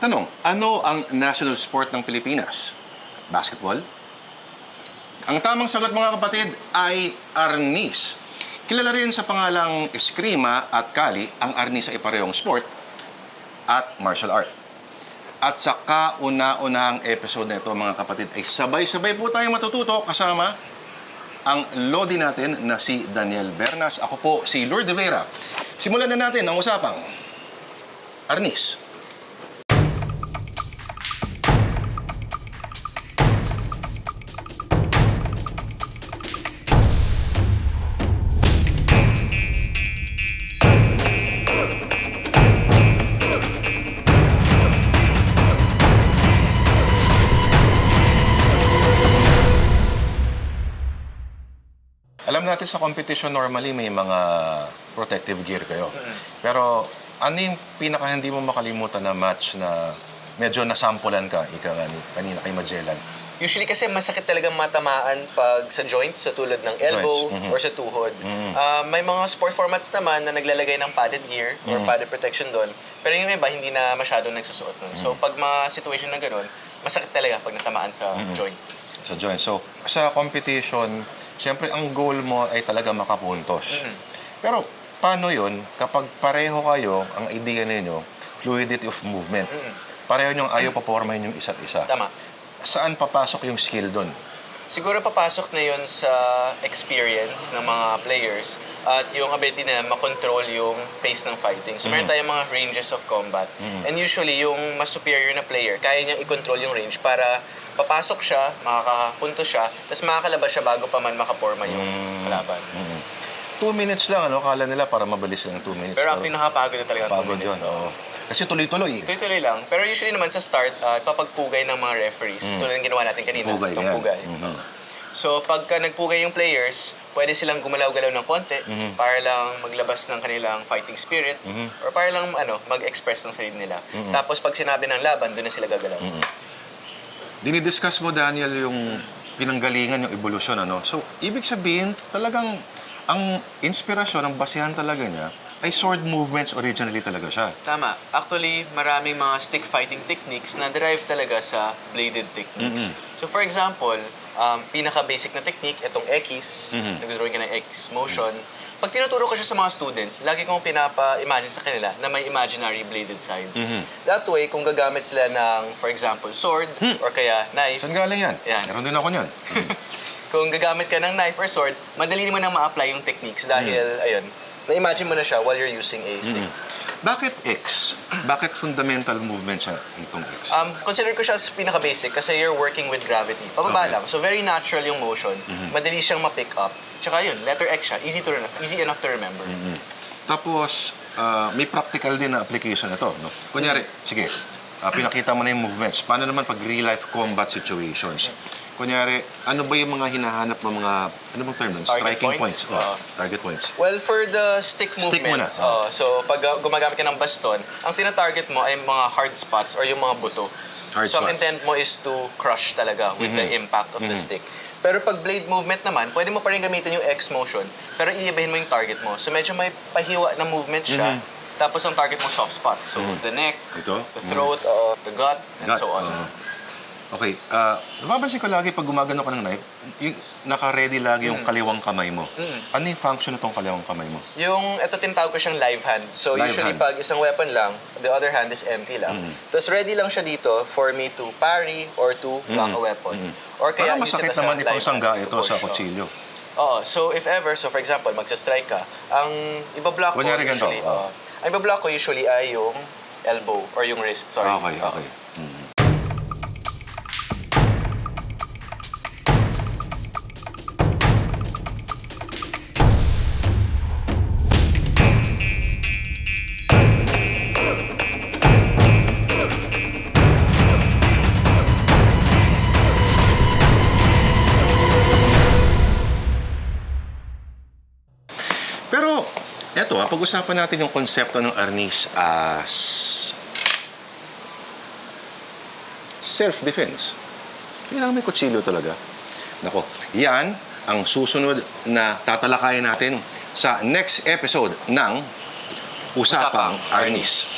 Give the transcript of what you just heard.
Tanong, ano ang national sport ng Pilipinas? Basketball? Ang tamang sagot mga kapatid ay arnis. Kilala rin sa pangalang eskrima at kali, ang arnis ay parehong sport at martial art. At sa kauna-unahang episode na ito mga kapatid ay sabay-sabay po tayong matututo kasama ang Lodi natin na si Daniel Bernas. Ako po si Lourdes de Vera. Simulan na natin ang usapang arnis. Alam natin sa competition normally may mga protective gear kayo. Pero ano yung pinaka hindi mo makalimutan na match na medyo nasampulan ka, kanina kay Magellan? Usually kasi masakit talagang matamaan pag sa joints, sa tulad ng elbow or sa tuhod. May mga sport formats naman na naglalagay ng padded gear or padded protection doon. Pero yung iba, hindi na masyadong nagsusuot nun. So pag mga situation na ganun, masakit talaga pag natamaan sa joints. Sa joints. So sa competition, siyempre ang goal mo ay talaga makapuntos. Pero paano yun kapag pareho kayo, ang idea ninyo, fluidity of movement? Pareho nyo ayaw papormahin yung isa't isa. Tama. Saan papasok yung skill doon? Siguro papasok na yun sa experience ng mga players at yung ability na makontrol yung pace ng fighting. So meron tayong mga ranges of combat. And usually yung mas superior na player, kaya niyang i-control yung range para papasok siya, makakapunto siya, tapos makakalabas siya bago pa man makaporma yung kalaban. 2 minutes lang, ano? Kala nila para mabilis lang 2 minutes. Pero actually nakapagod na talaga ang 2 minutes. Yun, oo. Kasi tuloy-tuloy. Tuloy-tuloy lang. Pero usually naman sa start, papagpugay ng mga referees. Tulad ng ginawa natin kanina. Pugay, Pagpugay. So pagka nagpugay yung players, pwede silang gumalaw-galaw ng konti para lang maglabas ng kanilang fighting spirit or para lang mag-express ng sarili nila. Tapos pag sinabi ng laban, doon na sila gagalaw. Dinidiscuss mo, Daniel, yung pinanggalingan, yung evolusyon, ano? So, ibig sabihin, talagang ang inspirasyon, ang basihan talaga niya, ay sword movements originally talaga siya. Tama. Actually, maraming mga stick fighting techniques na derive talaga sa bladed techniques. So for example, pinaka-basic na technique, itong X, nag-drawing ka ng X motion. Pag tinuturo ko siya sa mga students, lagi kong pinapa-imagine sa kanila na may imaginary bladed side. That way, kung gagamit sila ng, for example, sword or kaya knife. Saan galing yan? Yan. Meron din ako niyan. Kung gagamit ka ng knife or sword, madali mo nang ma-apply yung techniques dahil, ayun, na-imagine mo na siya while you're using a stick. Bakit X? Bakit fundamental movement siya itong X? Consider ko siya as pinaka-basic kasi you're working with gravity. Pababa lang. So very natural yung motion. Madali siyang ma-pick up. Tsaka yun, letter X siya. Easy enough to remember. Tapos, may practical din na application ito. No? Kunyari, sige, pinakita mo na yung movements. Paano naman pag real-life combat situations? Kunyari, ano ba yung mga hinahanap ng mga, ano bang term nun? Target Striking points? points. Target points. Well, for the stick movements, muna. so pag gumagamit ka ng baston, ang tina-target mo ay mga hard spots or yung mga buto. Hard So, ang spots. intent mo is to crush talaga with the impact of the stick. Pero pag blade movement naman, pwede mo pa rin gamitin yung X motion, pero iibahin mo yung target mo. So, medyo may pahiwa na movement siya. Tapos, ang target mo soft spots. So, the neck, Ito? the throat, the gut, and so on. Okay, napapansin ko lagi pag gumagano ka ng knife, naka-ready lagi yung kaliwang kamay mo. Ano yung function nitong kaliwang kamay mo? Yung, ito tinatawag ko siyang live hand. So Live usually hand. pag isang weapon lang, the other hand is empty lang. Tapos ready lang siya dito for me to parry or to block a weapon. Or kaya Parang masakit use it as a naman live ipasangga hand to ito push, sa oh. kutsilyo. Oo, so if ever, so for example, magsa-strike ka, ang ibablock ko Kunyari ganito, usually, ang ibablock ko usually ay yung elbow or yung wrist, sorry. Okay. Pero, eto pag-usapan natin yung konsepto ng arnis as self-defense. Kailangan may kutsilyo talaga. Nako, yan ang susunod na tatalakayan natin sa next episode ng Usapang Arnis.